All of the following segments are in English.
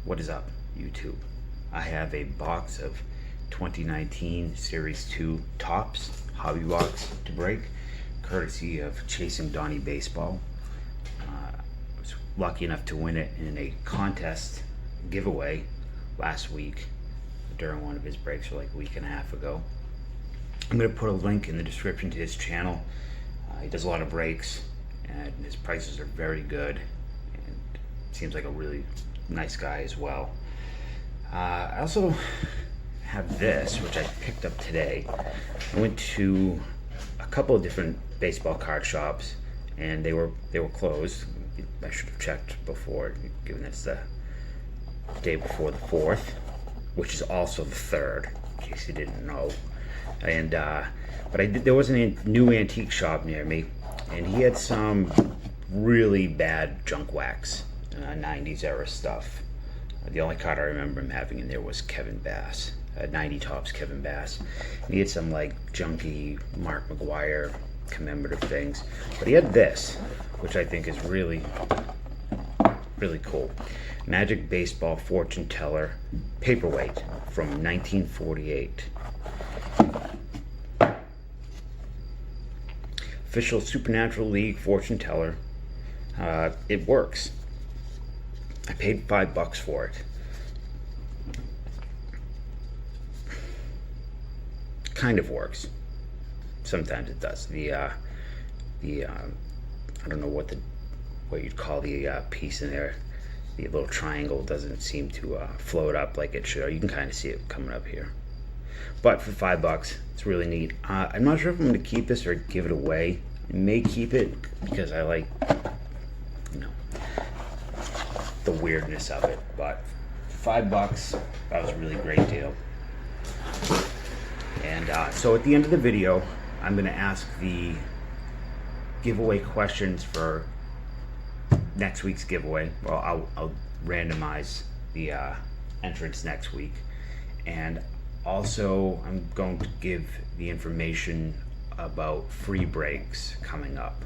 What is up, YouTube? I have a box of 2019 Series 2 Topps hobby box to break, courtesy of Chasing Donnie Baseball. I was lucky enough to win it in a contest giveaway last week during one of his breaks, like a week and a half ago. I'm going to put a link in the description to his channel. He does a lot of breaks, and his prices are very good, and seems like a really nice guy as well. I also have this, which I picked up today. I went to a couple of different baseball card shops, and they were closed. I should have checked before, given it's the day before the 4th, which is also the 3rd, in case you didn't know. And but there was a new antique shop near me, and he had some really bad junk wax, 90s era stuff. The only card I remember him having in there was Kevin Bass, 90 Topps Kevin Bass. And he had some like junky Mark McGuire commemorative things, but he had this, which I think is really cool. Magic Baseball Fortune Teller paperweight from 1948. Official Supernatural League Fortune Teller. It works. I paid $5 for it. Kind of works. Sometimes it does. I don't know what you'd call the piece in there. The little triangle doesn't seem to float up like it should. You can kind of see it coming up here. But for $5, it's really neat. I'm not sure if I'm going to keep this or give it away. I may keep it because I like, the weirdness of it. But $5, that was a really great deal. And so at the end of the video, I'm going to ask the giveaway questions for next week's giveaway. Well, I'll randomize the entrance next week, and also I'm going to give the information about free breaks coming up.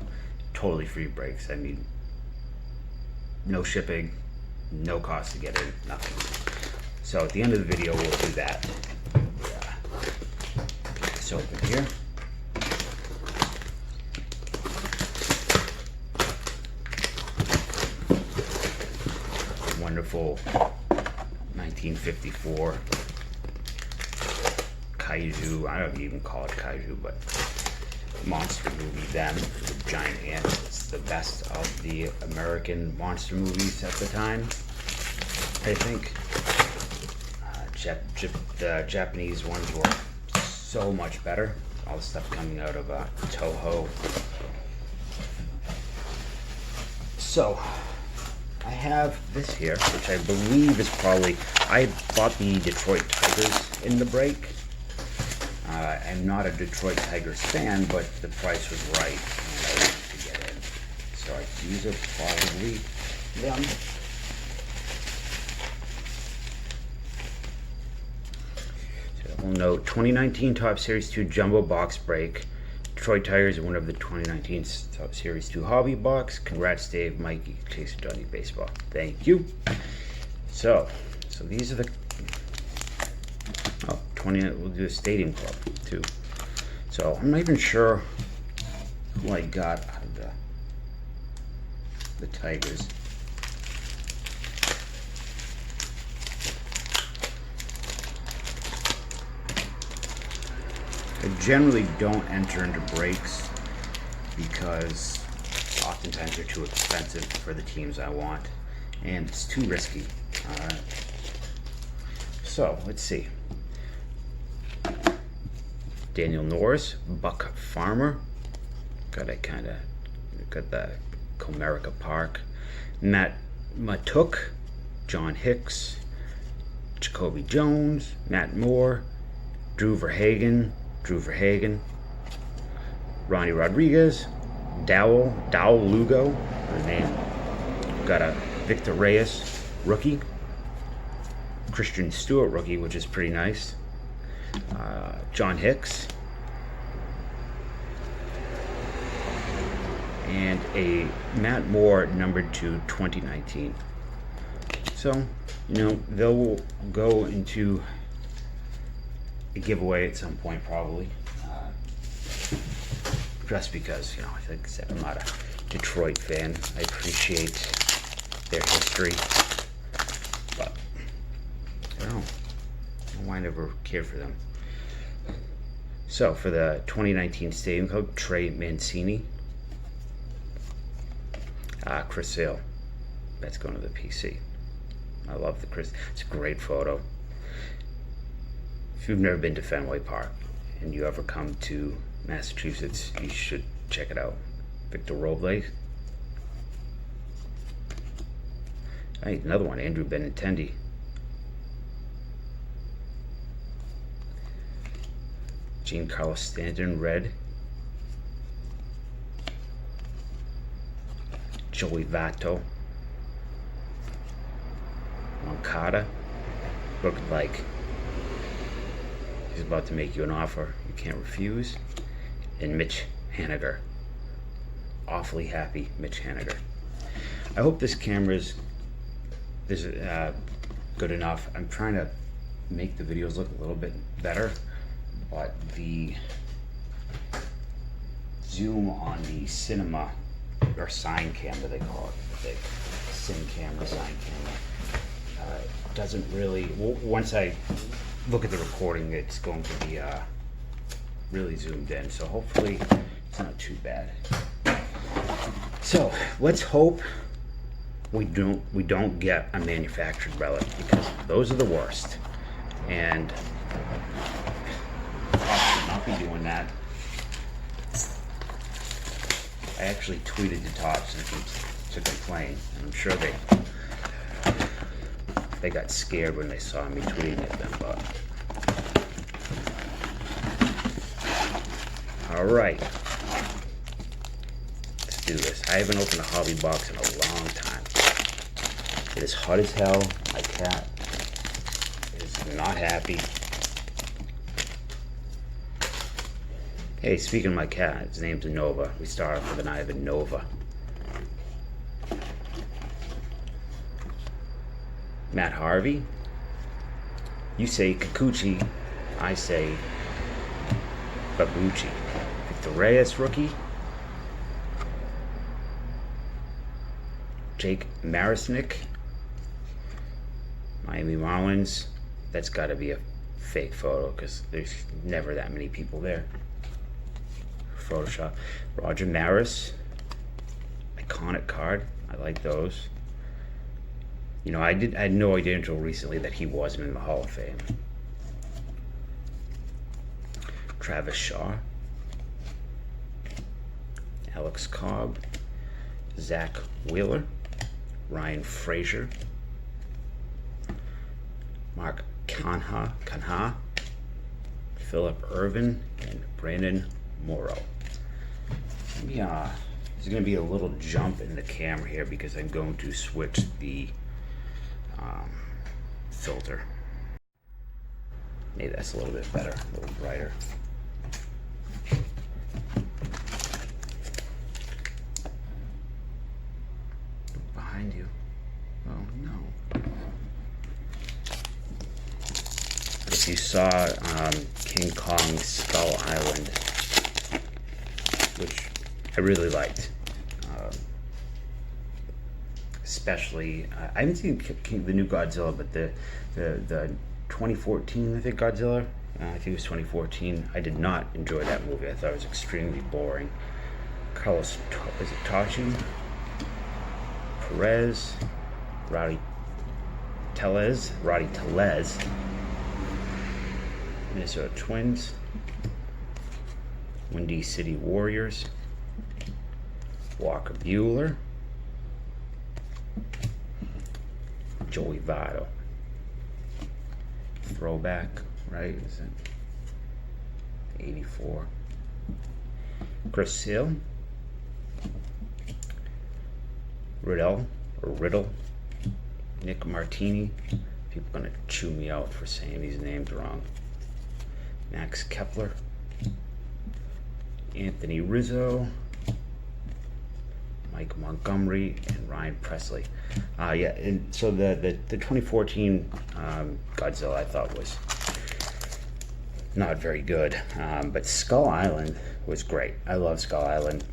Totally free breaks. I mean, no shipping, no cost to get in, nothing. So at the end of the video, we'll do that. Get this open here. Wonderful 1954 kaiju, I don't even call it kaiju, but monster movie then, the giant ant. It's the best of the American monster movies at the time, I think. The Japanese ones were so much better. All the stuff coming out of Toho. So I have this here, which I believe is probably, I bought the Detroit Tigers in the break. I'm not a Detroit Tigers fan, but the price was right, and I wanted to get in. So these are probably them. So we'll note 2019 Topps Series 2 Jumbo Box Break. Detroit Tigers are winner of the 2019 Topps Series 2 Hobby Box. Congrats, Dave, Mikey, Chasing Donnie Baseball. Thank you. So these are the 20. We'll do a Stadium Club too. So I'm not even sure who I got out of the Tigers. I generally don't enter into breaks because oftentimes they're too expensive for the teams I want, and it's too risky. So let's see. Daniel Norris, Buck Farmer. Got the Comerica Park. Matt Matuk, John Hicks, Jacoby Jones, Matt Moore, Drew Verhagen, Ronnie Rodriguez, Dowell Lugo, the name. Got a Victor Reyes rookie, Christian Stewart rookie, which is pretty nice. John Hicks, and a Matt Moore numbered to 2019. So You know, they'll go into a giveaway at some point, probably. Just because, you know, like I said, I'm not a Detroit fan. I appreciate their history, but I don't know why I never cared for them. So for the 2019 Stadium Cup, Trey Mancini, Chris Sale. That's going to the PC. I love the Chris. It's a great photo. If you've never been to Fenway Park and you ever come to Massachusetts, you should check it out. Victor Robles. Hey, another one, Andrew Benintendi. Giancarlo Stanton, red. Joey Votto. Moncada. Looked like he's about to make you an offer you can't refuse. And Mitch Haniger. Awfully happy Mitch Haniger. I hope this camera's good enough. I'm trying to make the videos look a little bit better, but the zoom on the cinema or sign camera, they call it, the cine camera, sign camera, doesn't really, once I look at the recording, it's going to be really zoomed in, so hopefully it's not too bad. So let's hope we don't get a manufactured relic, because those are the worst, and I should not be doing that. I actually tweeted to Tops to complain, and I'm sure they got scared when they saw me tweeting at them, but all right, let's do this. I haven't opened a hobby box in a long time. It is hot as hell. My cat is not happy. Hey, speaking of my cat, his name's Nova. We start off with an Ivan Nova. Matt Harvey. You say Kikuchi. I say Babucci. Victor Reyes, rookie. Jake Marisnick. Miami Marlins. That's got to be a fake photo because there's never that many people there. Photoshop. Roger Maris. Iconic card. I like those. You know, I had no idea until recently that he wasn't in the Hall of Fame. Travis Shaw. Alex Cobb. Zach Wheeler. Ryan Frazier. Mark Canha. Philip Irvin. And Brandon Morrow. There's going to be a little jump in the camera here because I'm going to switch the filter. Maybe that's a little bit better, a little brighter. Behind you. Oh no. If you saw King Kong Skull Island, which I really liked, especially I haven't seen the new Godzilla, but the 2014, I think, Godzilla, I think it was 2014. I did not enjoy that movie. I thought it was extremely boring. Carlos, is it Tachi? Perez, Roddy Tellez, Minnesota Twins, Windy City Warriors, Walker Bueller, Joey Votto. Throwback, right? Is it 84? Chris Hill, Riddle, Nick Martini. People are gonna chew me out for saying these names wrong. Max Kepler, Anthony Rizzo, Mike Montgomery, and Ryan Presley. Yeah, and so the 2014 Godzilla I thought was not very good, but Skull Island was great. I love Skull Island.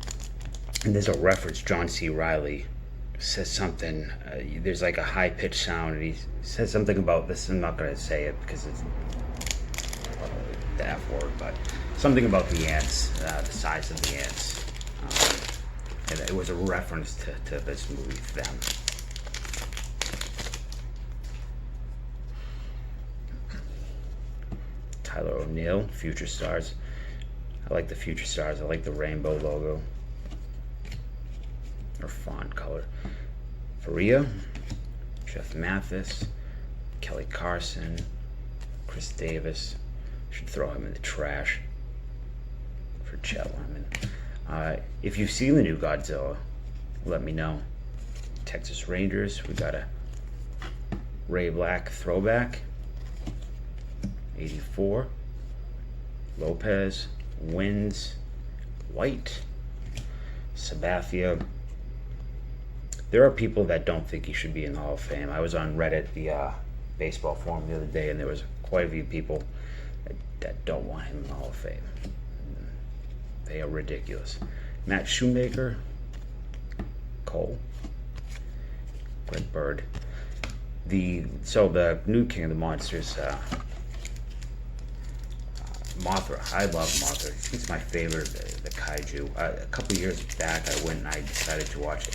And there's a reference, John C. Reilly says something, there's like a high-pitched sound, and he says something about this. I'm not going to say it because it's the F word, but something about the ants, the size of the ants. And it was a reference to this movie to them. Tyler O'Neill, Future Stars. I like the Future Stars. I like the rainbow logo. Or font color. Faria, Jeff Mathis, Kelly Carson, Chris Davis. Should throw him in the trash for Chet Lemon. If you've seen the new Godzilla, let me know. Texas Rangers, we got a Ray Black throwback. 84. Lopez, Wins, White, Sabathia. There are people that don't think he should be in the Hall of Fame. I was on Reddit, the baseball forum the other day, and there was quite a few people that don't want him in the Hall of Fame. They are ridiculous. Matt Shoemaker, Cole, Greg Bird. So the new King of the Monsters, Mothra. I love Mothra. She's my favorite, the kaiju. A couple years back, I went and I decided to watch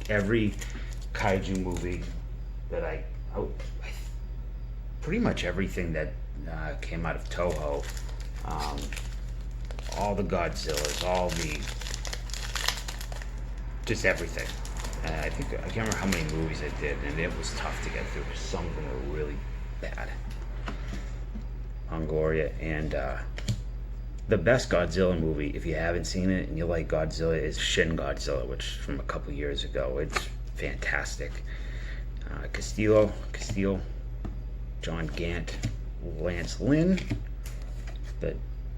every kaiju movie that I pretty much everything that came out of Toho. All the Godzillas, just everything. I can't remember how many movies I did, and it was tough to get through. Some of them were really bad. Longoria, and the best Godzilla movie, if you haven't seen it and you like Godzilla, is Shin Godzilla, which is from a couple years ago. It's fantastic. Castillo, John Gant, Lance Lynn, the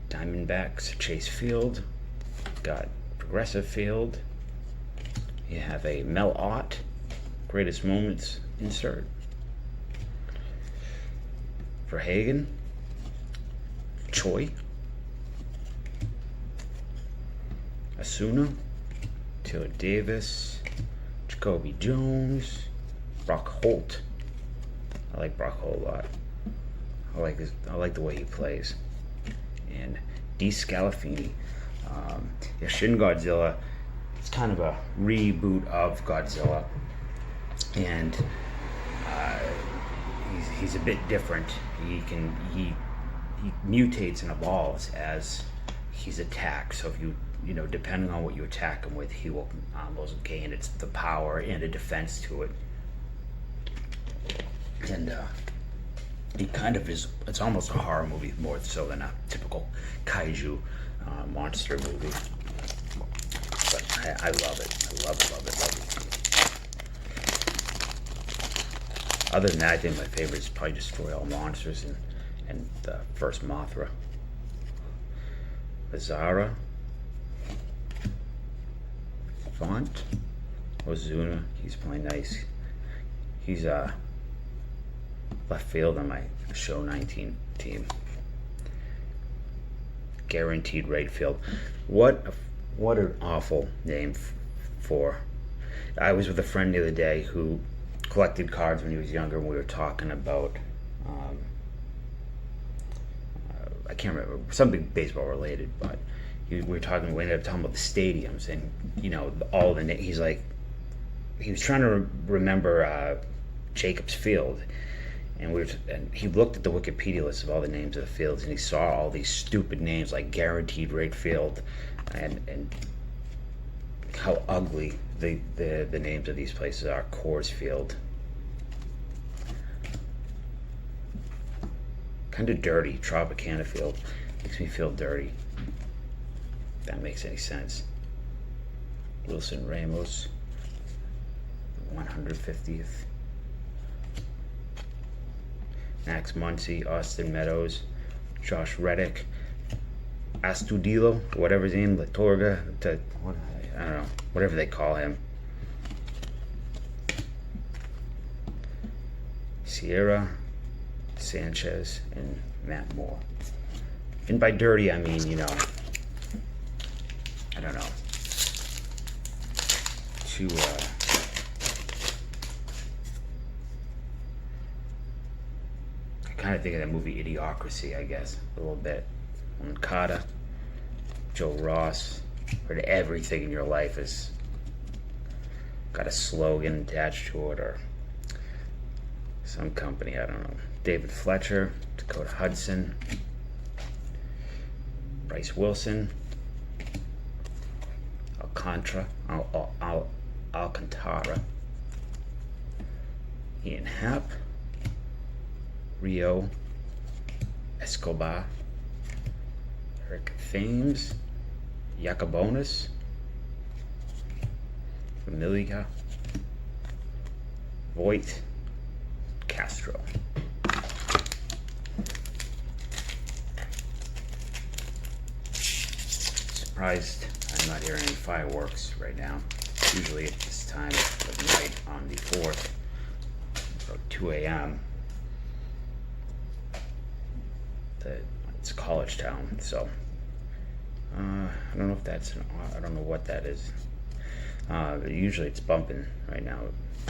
Diamondbacks, Chase Field, got Progressive Field. You have a Mel Ott, Greatest Moments insert. Verhagen, Choi, Asuna, Taylor Davis, Jacoby Jones, Brock Holt. I like Brock Holt a lot. I like the way he plays. And D. Scalafini. Shin Godzilla, it's kind of a reboot of Godzilla, and he's a bit different. He mutates and evolves as he's attacked. So if you know, depending on what you attack him with, he will almost gain the power and a defense to it. And he kind of is. It's almost a horror movie more so than a typical kaiju monster movie. But I love it. I love it. Other than that, I think my favorite is probably Destroy All Monsters and the first Mothra. Bizarra, Font, Ozuna, he's playing nice. He's left field on my show 19 team. Guaranteed right field. What an awful name for. I was with a friend the other day who collected cards when he was younger, and we were talking about I can't remember, something baseball related, but we ended up talking about the stadiums, and you know, all the he's like, he was trying to remember Jacobs Field, and he looked at the Wikipedia list of all the names of the fields, and he saw all these stupid names like Guaranteed Right Field, and how ugly the names of these places are. Coors Field, kind of dirty. Tropicana Field makes me feel dirty. If that makes any sense. Wilson Ramos, 150th. Max Muncy, Austin Meadows, Josh Reddick, Astudillo, whatever his name, Latorga, I don't know, whatever they call him. Sierra, Sanchez, and Matt Moore. And by dirty, I mean, I don't know. I kind of think of that movie Idiocracy, I guess, a little bit. Moncada, Joe Ross, where everything in your life has got a slogan attached to it, or some company, I don't know. David Fletcher, Dakota Hudson, Bryce Wilson, Alcantara, Ian Happ, Rio Escobar, Eric Thames, Yacobonis, Familia, Voigt, Castro. Surprised I'm not hearing any fireworks right now. Usually at this time of night on the 4th, about 2 a.m. It's a college town, so I don't know if that's I don't know what that is. But usually it's bumping right now.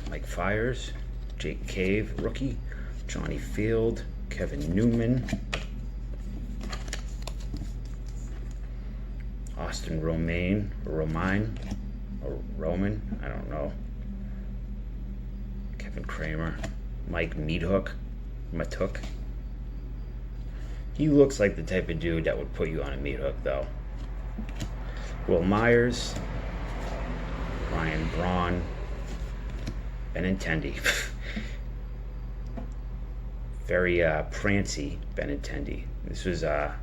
Mike Fires, Jake Cave, rookie, Johnny Field, Kevin Newman, Austin Romain, I don't know. Kevin Kramer, Mike Meathook, Matuk. He looks like the type of dude that would put you on a meat hook, though. Will Myers, Ryan Braun, Benintendi. Very prancy Benintendi. This was a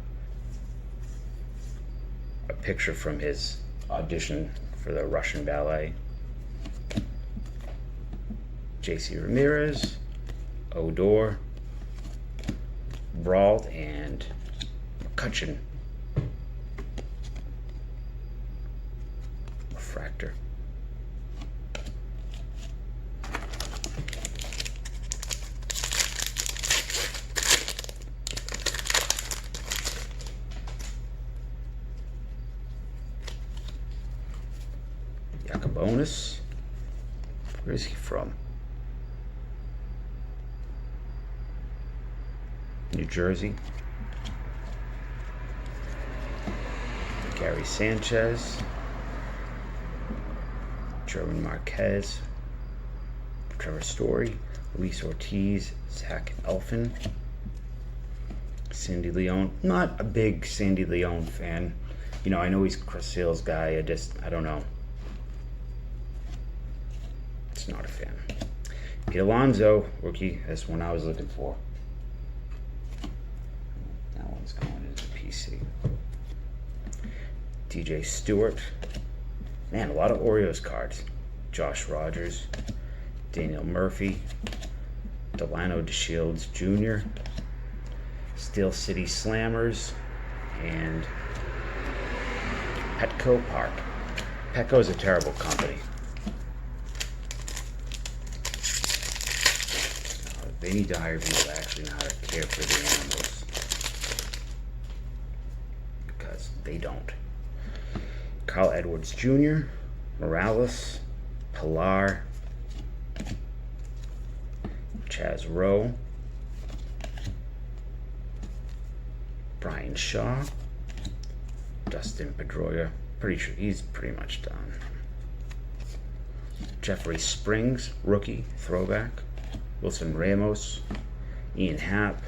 picture from his audition for the Russian ballet. J.C. Ramirez, Odor, Brault, and McCutcheon. Refractor. Yacobonis. Where is he from? New Jersey. Gary Sanchez, German Marquez, Trevor Story, Luis Ortiz, Zach Elfin, Sandy Leone. Not a big Sandy Leone fan. I know he's Chris Sale's guy. I don't know. It's not a fan. Pete Alonso, rookie. That's one I was looking for. That one's going into the PC. DJ Stewart. Man, a lot of Oreos cards. Josh Rogers, Daniel Murphy, Delano DeShields Jr., Steel City Slammers, and Petco Park. Petco's a terrible company. They need to hire people that actually know how to care for the animals, because they don't. Carl Edwards Jr., Morales, Pilar, Chaz Rowe, Brian Shaw, Dustin Pedroia. Pretty sure he's pretty much done. Jeffrey Springs, rookie, throwback. Wilson Ramos, Ian Happ,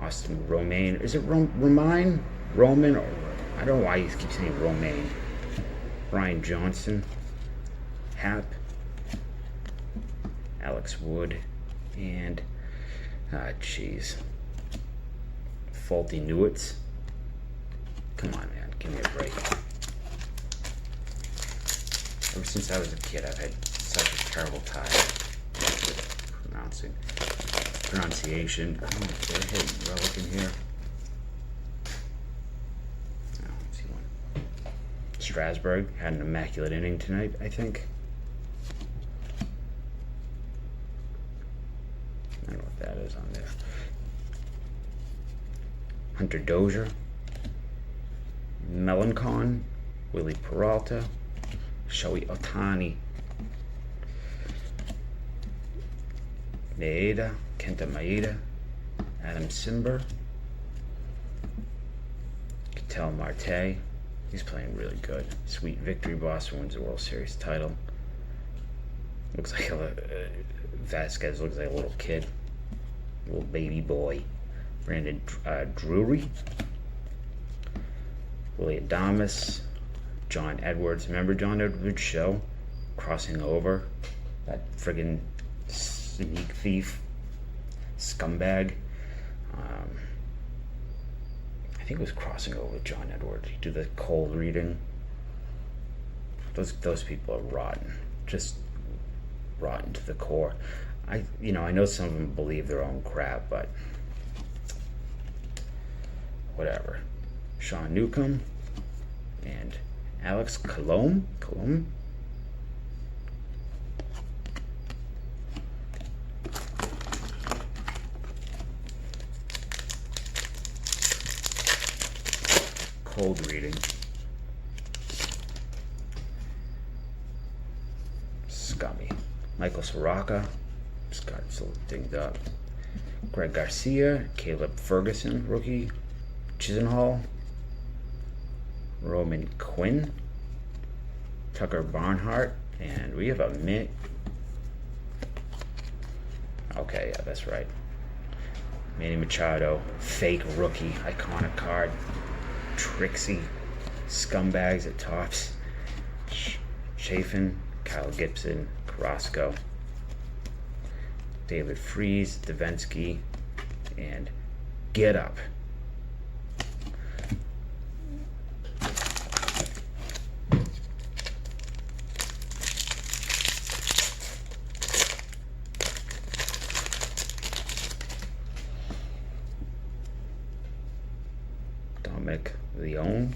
Austin Romain. Is it Roman? Roman? Or I don't know why he keeps saying Romain. Brian Johnson, Happ, Alex Wood, and Faulty Newitz. Come on, man, give me a break. Ever since I was a kid, I've had such a terrible time with pronunciation. Oh, did I hit relic in here? Strasburg had an immaculate inning tonight, I think. I don't know what that is on there. Hunter Dozier, Melancon, Willie Peralta, Shohei Ohtani, Kenta Maeda, Adam Simber, Ketel Marte. He's playing really good. Sweet victory. Boston wins the World Series title. Looks like Vasquez looks like a little kid, little baby boy. Brandon Drury, Willie Adames, John Edwards. Remember John Edwards' show? Crossing Over? That friggin' sneak thief, scumbag. I think it was Crossing Over with John Edwards. He do the cold reading. Those people are rotten. Just rotten to the core. I know some of them believe their own crap, but whatever. Sean Newcomb and Alex Colomb. Cold reading. Scummy. Michael Soraka. Scar's a little dinged up. Greg Garcia. Caleb Ferguson, rookie. Chisenhall. Roman Quinn. Tucker Barnhart. And we have a mint. Okay, yeah, that's right. Manny Machado. Fake rookie. Iconic card. Trixie. Scumbags at Tops. Chafin. Kyle Gibson. Carrasco. David Freese. Davinsky. And Get Up. Leon,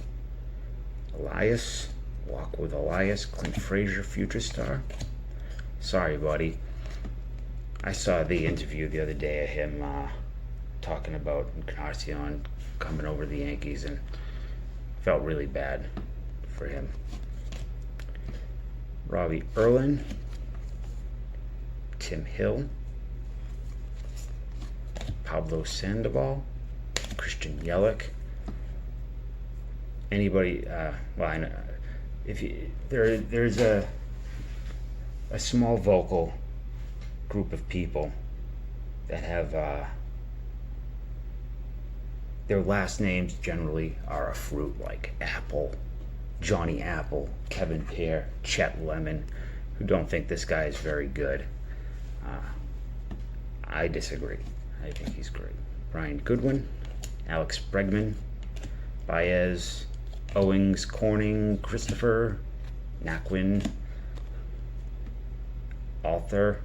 Elias, Walk with Elias, Clint Frazier, future star. Sorry, buddy. I saw the interview the other day of him talking about Encarnacion coming over to the Yankees, and felt really bad for him. Robbie Erlin, Tim Hill, Pablo Sandoval, Christian Yelich. Anybody? I know if there's a small vocal group of people that have their last names generally are a fruit, like Apple, Johnny Apple, Kevin Pear, Chet Lemon, who don't think this guy is very good. I disagree. I think he's great. Brian Goodwin, Alex Bregman, Baez, Owings, Corning, Christopher, Naquin, Arthur,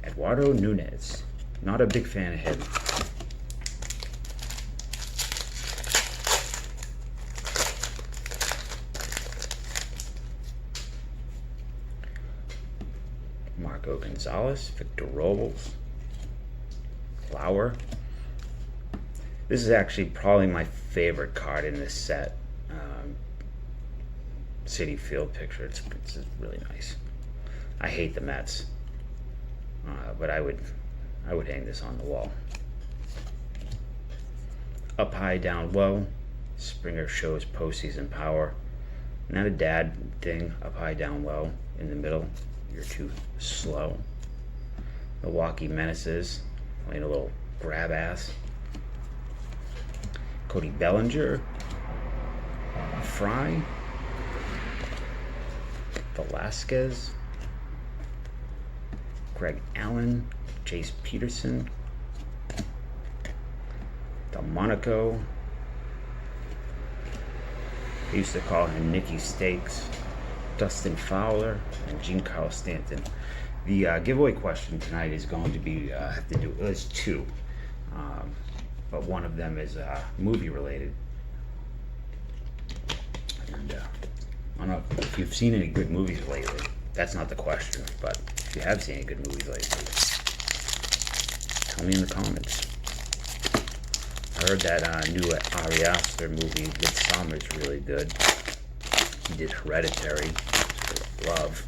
Eduardo Nunez. Not a big fan of him. Marco Gonzalez, Victor Robles, Flower. This is actually probably my favorite card in this set. City Field picture. It's really nice. I hate the Mets, but I would hang this on the wall. Up high, down low. Springer shows postseason power. Not a dad thing. Up high, down low. In the middle, you're too slow. Milwaukee Menaces playing a little grab ass. Cody Bellinger, Fry, Velasquez, Greg Allen, Jace Peterson, Delmonico. I used to call him Nicky Stakes, Dustin Fowler, and Giancarlo Stanton. The giveaway question tonight is going to be there's two. But one of them is movie related, and I don't know if you've seen any good movies lately. That's not the question, but if you have seen any good movies lately, tell me in the comments. I heard that new Ari Aster movie, Midsummer, is really good. He did Hereditary, which I love.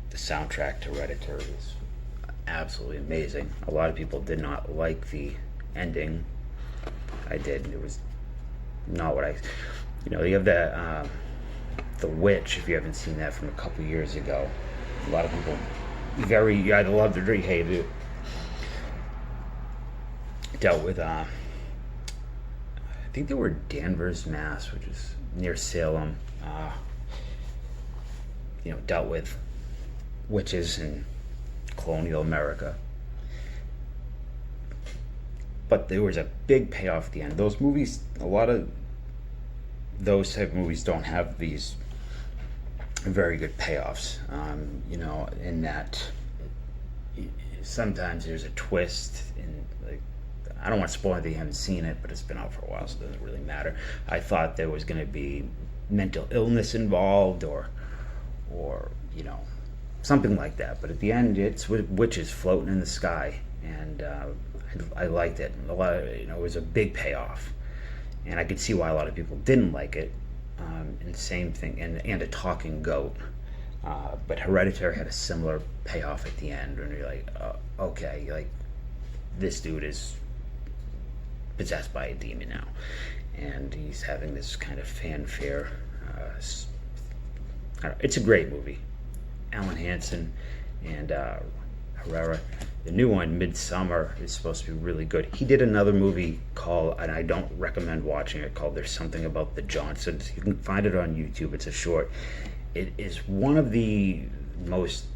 The soundtrack to Hereditary is absolutely amazing. A lot of people did not like the ending. I did. It was not what I... you have The Witch, if you haven't seen that, from a couple years ago. A lot of people you either loved it or you hated it. Dealt with, I think they were Danvers, Mass, which is near Salem. Dealt with witches in colonial America. But there was a big payoff at the end. Those movies, a lot of those type of movies don't have these very good payoffs. In that sometimes there's a twist, and like, I don't want to spoil anything, you haven't seen it, but it's been out for a while, so it doesn't really matter. I thought there was going to be mental illness involved, or something like that. But at the end, it's witches floating in the sky, and I liked it. A lot of it was a big payoff, and I could see why a lot of people didn't like it. And same thing, and a talking goat. But Hereditary had a similar payoff at the end, and you're like, okay, like, this dude is possessed by a demon now, and he's having this kind of fanfare. It's a great movie. Alan Hansen and Herrera. The new one, Midsummer, is supposed to be really good. He did another movie called, and I don't recommend watching it, called There's Something About the Johnsons. You can find it on YouTube. It's a short. It is one of the most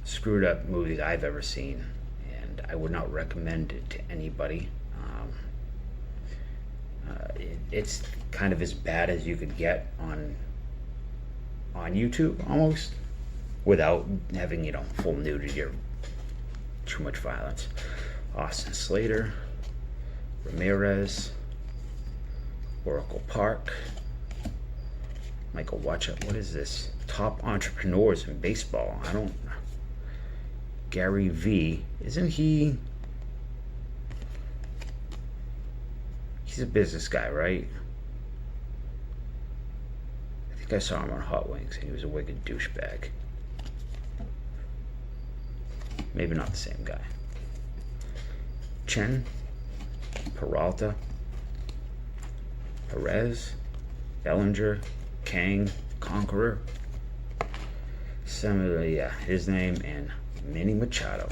screwed up movies I've ever seen, and I would not recommend it to anybody. It's kind of as bad as you could get on YouTube, almost, without having full nudity or too much violence. Austin Slater, Ramirez, Oracle Park, Michael Watcha. What is this? Top entrepreneurs in baseball. Gary V. Isn't he? He's a business guy, right? I think I saw him on Hot Wings, and he was a wicked douchebag. Maybe not the same guy. Chen, Peralta, Perez, Bellinger, Kang, Conqueror, his name, and Manny Machado.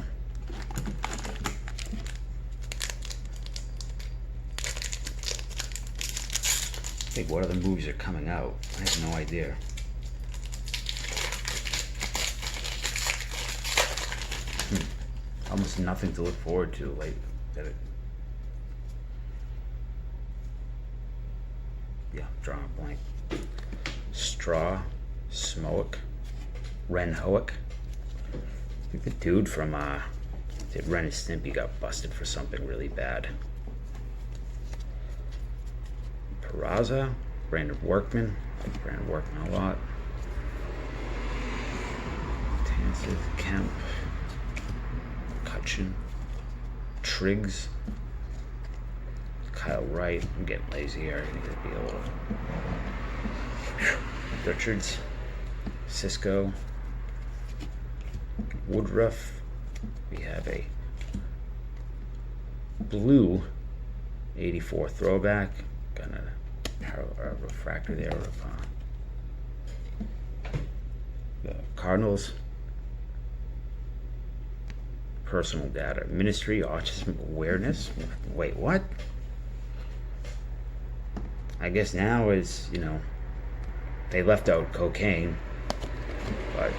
Hey, what other movies are coming out? I have no idea. Almost nothing to look forward to. Drawing a blank. Straw, Smoke, Ren Hoek. I think the dude from did Ren and Stimpy got busted for something really bad. Peraza, Brandon Workman. I like Brandon Workman a lot. Tansiv, Kemp, Cutchin, Triggs, Kyle Wright. I'm getting lazy here. I need to be a little. Richards, Cisco, Woodruff. We have a blue 84 throwback. Got a refractor there of the Cardinals. Personal data. Ministry Autism Awareness. Wait, what? I guess now is, they left out cocaine, but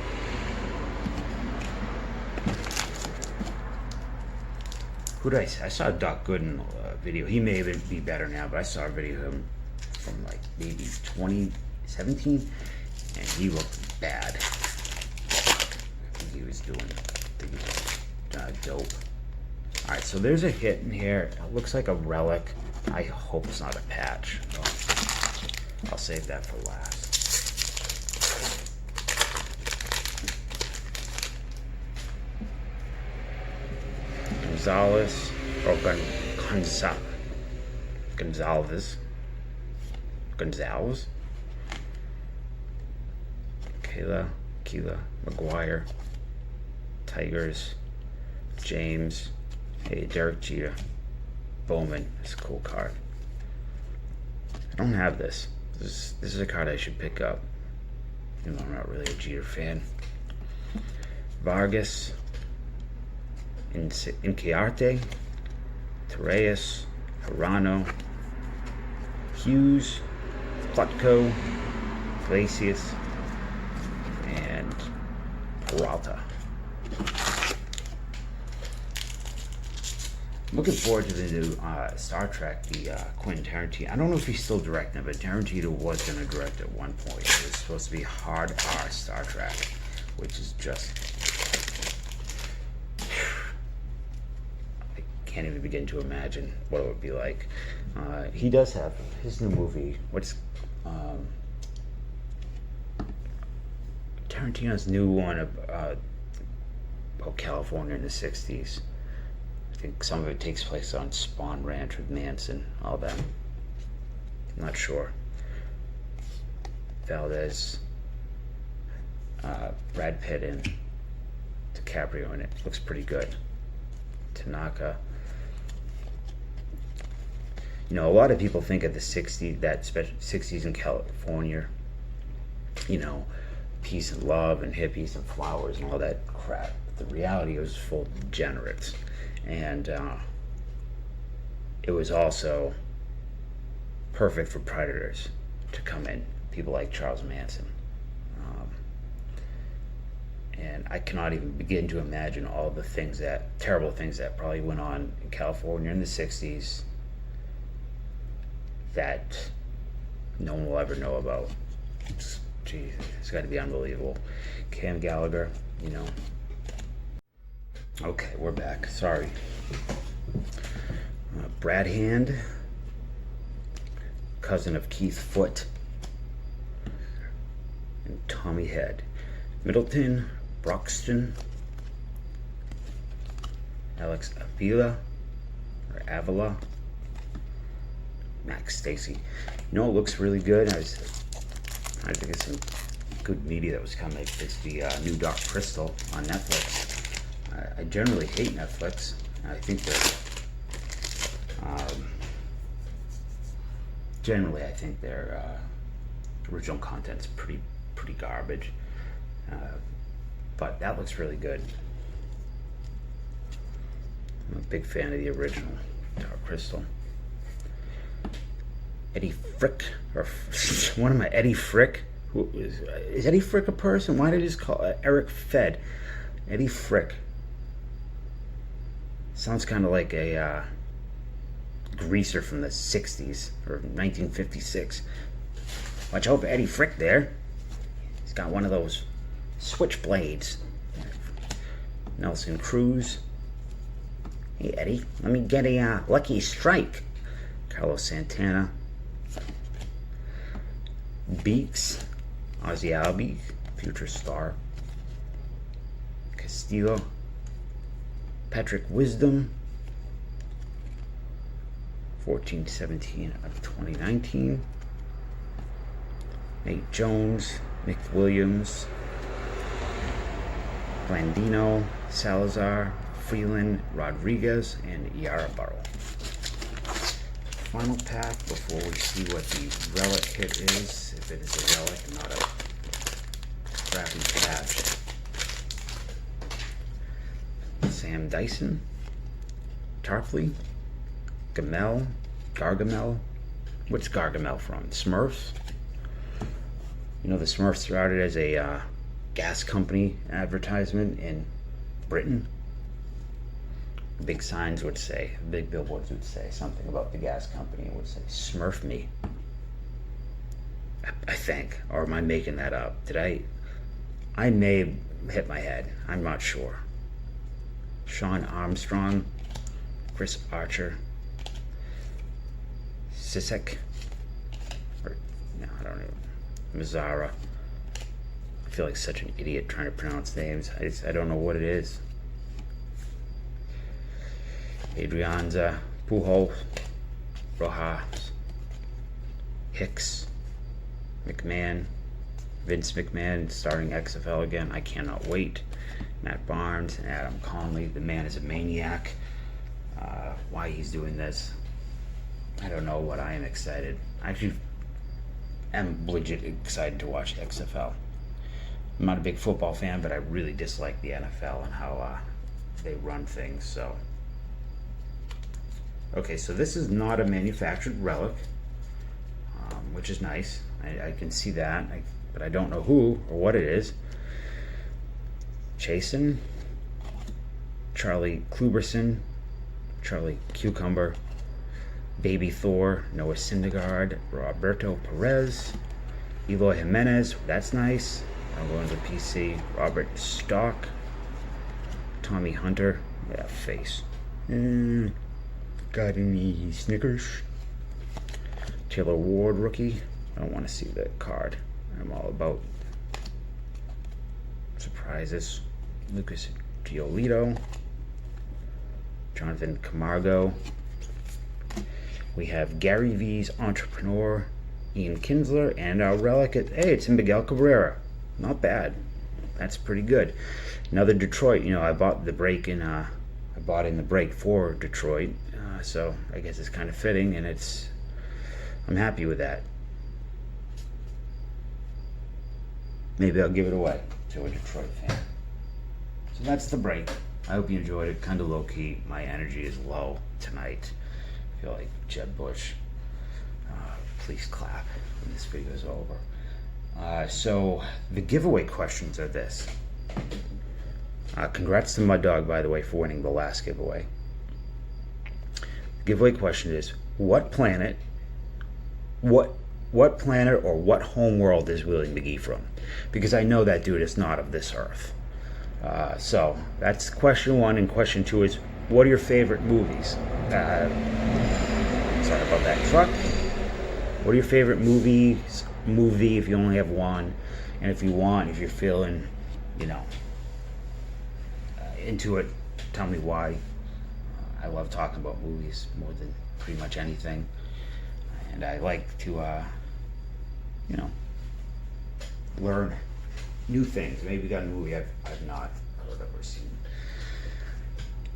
I saw Doc Gooden video. He may even be better now, but I saw a video of him from maybe 2017, and he looked bad. I think he was dope. Alright, so there's a hit in here. It looks like a relic. I hope it's not a patch. I'll save that for last. Gonzalez, or Gonzalez, Keila, McGuire, Tigers, James, hey, Derek Jeter, Bowman. It's a cool card. I don't have this. This is a card I should pick up, even though I'm not really a Jeter fan. Vargas, Inciarte, Torres, Hirano, Hughes, Plutko, Iglesias, and Peralta. Looking forward to the new Star Trek, the Quentin Tarantino. I don't know if he's still directing it, but Tarantino was going to direct at one point. It was supposed to be hard R Star Trek, which is just... I can't even begin to imagine what it would be like. He does have his new movie. Tarantino's new one about California in the 60s. I think some of it takes place on Spawn Ranch with Manson, all that. I'm not sure. Valdez, Brad Pitt, and DiCaprio in it. Looks pretty good. Tanaka. You know, a lot of people think of the 60s, that 60s in California, you know, peace and love and hippies and flowers and all that crap. But the reality was full of degenerates. And it was also perfect for predators to come in, people like Charles Manson. And I cannot even begin to imagine all the terrible things that probably went on in California in the 60s that no one will ever know about. Geez, it's got to be unbelievable. Cam Gallagher, you know. Okay, we're back. Sorry. Brad Hand, cousin of Keith Foote, and Tommy Head. Middleton, Broxton, Alex Avila, Max Stacy. You know, it looks really good. I think it's some good media that was coming. It's the new Dark Crystal on Netflix. I generally hate Netflix. I think that generally, I think their original content's pretty garbage. But that looks really good. I'm a big fan of the original Dark Crystal. Eddie Frick, or what am I? Eddie Frick? Who is Eddie Frick a person? Why did I just call Eric Fed? Eddie Frick. Sounds kind of like a greaser from the 60s or 1956. Watch out for Eddie Frick there. He's got one of those switchblades. Nelson Cruz. Hey Eddie, let me get a lucky strike. Carlos Santana. Beeks. Ozzy Albies, future star. Castillo. Patrick Wisdom. 14-17 of 2019. Nate Jones, Nick Williams, Blandino, Salazar, Freeland, Rodriguez, and Yarborough. Final pack before we see what the relic hit is, if it is a relic and not a crappy patch. Sam Dyson, Tarpley, Gargamel. What's Gargamel from? Smurfs? You know, the Smurfs started as a gas company advertisement in Britain. Big signs would say, big billboards would say something about the gas company. It would say, Smurf me. I think. Or am I making that up? I may have hit my head. I'm not sure. Sean Armstrong, Chris Archer, Sisek, or No, I don't know. Mazzara. I feel like such an idiot trying to pronounce names. I don't know what it is. Adrianza, Pujols, Rojas, Hicks, McMahon, Vince McMahon starting XFL again. I cannot wait. Matt Barnes and Adam Conley. The man is a maniac. Why he's doing this, I don't know, what I am excited. I actually am legit excited to watch XFL. I'm not a big football fan, but I really dislike the NFL and how they run things. So, okay, so this is not a manufactured relic, which is nice. I can see that, but I don't know who or what it is. Chasen, Charlie Kluberson, Charlie Cucumber, Baby Thor, Noah Syndergaard, Roberto Perez, Eloy Jimenez, that's nice. I'll go into PC. Robert Stock, Tommy Hunter, yeah, face. Got any Snickers? Taylor Ward, rookie. I don't want to see that card. I'm all about surprises. Lucas Giolito, Jonathan Camargo. We have Gary V's Entrepreneur, Ian Kinsler, and our relic hey, it's Miguel Cabrera. Not bad. That's pretty good. Another Detroit. I bought the break in. I bought in the break for Detroit, so I guess it's kind of fitting, and I'm happy with that. Maybe I'll give it away to a Detroit fan. So that's the break. I hope you enjoyed it. Kind of low key. My energy is low tonight. I feel like Jeb Bush. Please clap when this video is over. So the giveaway questions are this. Congrats to Mud Dog, by the way, for winning the last giveaway. The giveaway question is: what planet or what home world is Willie McGee from? Because I know that dude is not of this earth. So that's question one, and question two is: what are your favorite movies? Sorry about that truck. What are your favorite movie if you only have one? And if you're feeling, into it, tell me why. I love talking about movies more than pretty much anything. And I like to, learn new things. Maybe you got a movie I've not heard of or seen.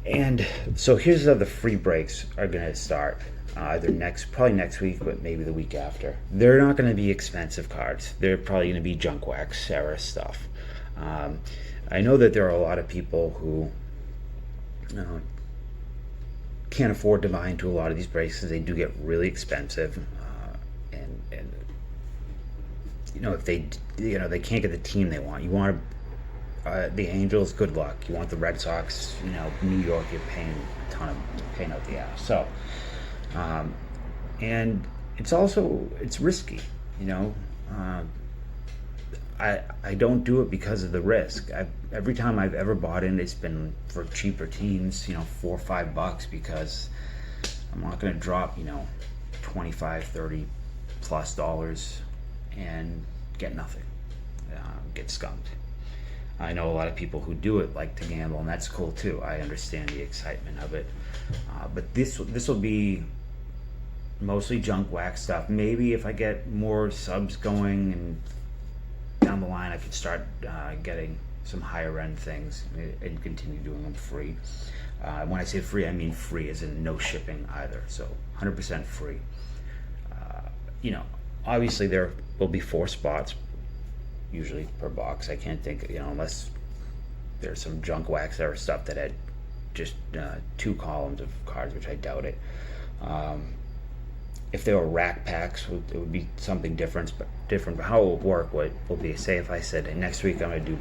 And so here's how the free breaks are going to start. Either probably next week, but maybe the week after. They're not going to be expensive cards. They're probably going to be junk wax era stuff. I know that there are a lot of people who can't afford to buy into a lot of these breaks because they do get really expensive. And if they can't get the team they want. You want the Angels, good luck. You want the Red Sox, New York, you're paying a ton of pain out the ass. So. And it's risky, I don't do it because of the risk. Every time I've ever bought in, it's been for cheaper teams, $4 or $5, because I'm not going to drop, $25, $30 plus dollars and get nothing, get skunked. I know a lot of people who do it like to gamble, and that's cool too. I understand the excitement of it, but this will be mostly junk wax stuff. Maybe if I get more subs going and down the line, I could start getting some higher end things and continue doing them free. When I say free, I mean free as in no shipping either, so 100% free. Obviously there will be 4 spots usually per box. I can't think, unless there's some junk wax or stuff that had just 2 columns of cards, which I doubt it. If they were rack packs, it would be something different. But how it would work will be, say if I said, next week I'm going to do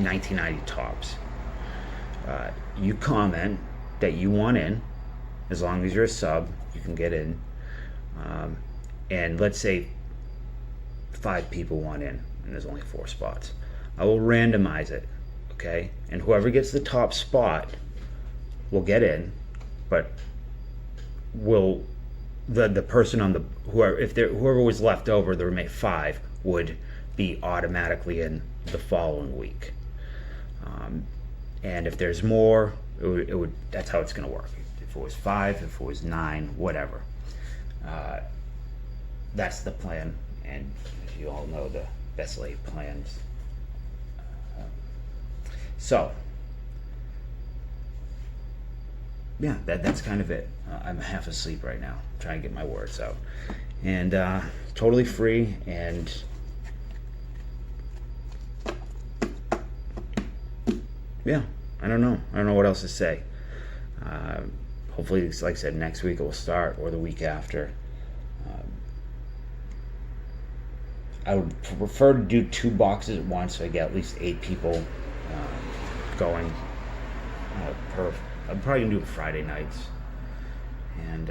1990 tops. You comment that you want in, as long as you're a sub, you can get in. And let's say 5 people want in, and there's only 4 spots. I will randomize it, okay? And whoever gets the top spot will get in, but will the person on the whoever was left over, the remaining 5 would be automatically in the following week. And if there's more, it would that's how it's going to work. If it was 5, if it was 9, whatever. That's the plan, and as you all know, the best laid plans. So, yeah, that's kind of it. I'm half asleep right now, trying to get my words out, and totally free. And yeah, I don't know what else to say. Hopefully, like I said, next week it will start, or the week after. I would prefer to do 2 boxes at once, so I get at least 8 people going per. I'm probably gonna do it Friday nights, and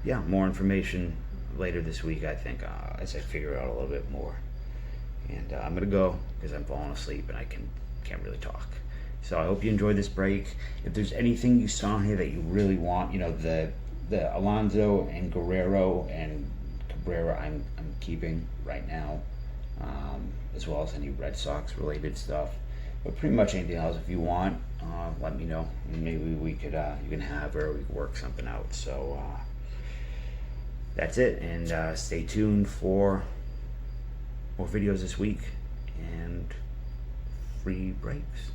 yeah, more information later this week, I think, as I figure out a little bit more. And I'm gonna go because I'm falling asleep and I can't really talk. So I hope you enjoyed this break. If there's anything you saw here that you really want, the Alonso and Guerrero and Cabrera, I'm keeping right now, as well as any Red Sox related stuff. But pretty much anything else, if you want, let me know. Maybe we could you can have, or we could work something out. So that's it, and stay tuned for more videos this week and free breaks.